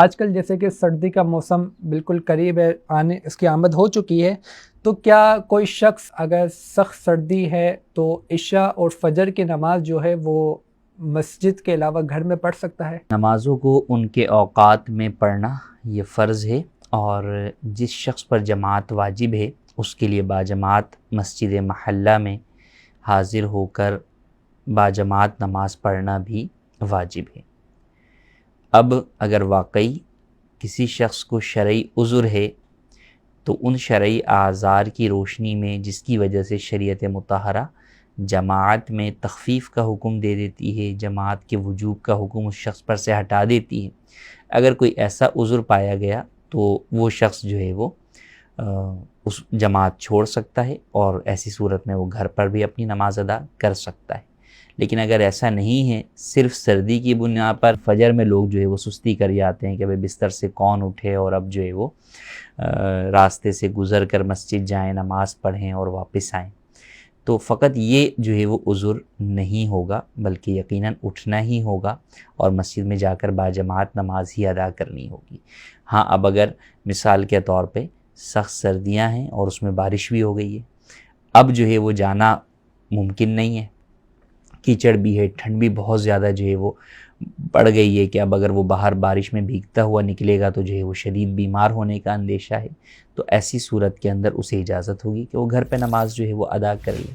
آج کل جیسے کہ سردی کا موسم بالکل قریب ہے، آنے اس کی آمد ہو چکی ہے، تو کیا کوئی شخص اگر سخت سردی ہے تو عشاء اور فجر کی نماز جو ہے وہ مسجد کے علاوہ گھر میں پڑھ سکتا ہے؟ نمازوں کو ان کے اوقات میں پڑھنا یہ فرض ہے، اور جس شخص پر جماعت واجب ہے اس کے لیے باجماعت مسجد محلہ میں حاضر ہو کر باجماعت نماز پڑھنا بھی واجب ہے۔ اب اگر واقعی کسی شخص کو شرعی عذر ہے تو ان شرعی اعذار کی روشنی میں جس کی وجہ سے شریعت مطہرہ جماعت میں تخفیف کا حکم دے دیتی ہے، جماعت کے وجوب کا حکم اس شخص پر سے ہٹا دیتی ہے، اگر کوئی ایسا عذر پایا گیا تو وہ شخص جو ہے وہ اس جماعت چھوڑ سکتا ہے، اور ایسی صورت میں وہ گھر پر بھی اپنی نماز ادا کر سکتا ہے۔ لیکن اگر ایسا نہیں ہے، صرف سردی کی بنا پر فجر میں لوگ جو ہے وہ سستی کر جاتے ہیں کہ بھئی بستر سے کون اٹھے اور اب جو ہے وہ راستے سے گزر کر مسجد جائیں، نماز پڑھیں اور واپس آئیں، تو فقط یہ جو ہے وہ عذر نہیں ہوگا، بلکہ یقیناً اٹھنا ہی ہوگا اور مسجد میں جا کر باجماعت نماز ہی ادا کرنی ہوگی۔ ہاں، اب اگر مثال کے طور پہ سخت سردیاں ہیں اور اس میں بارش بھی ہو گئی ہے، اب جو ہے وہ جانا ممکن نہیں ہے، کیچڑ بھی ہے، ٹھنڈ بھی بہت زیادہ جو ہے وہ بڑھ گئی ہے کہ اب اگر وہ باہر بارش میں بھیگتا ہوا نکلے گا تو جو ہے وہ شدید بیمار ہونے کا اندیشہ ہے، تو ایسی صورت کے اندر اسے اجازت ہوگی کہ وہ گھر پہ نماز جو ہے وہ ادا کر لے۔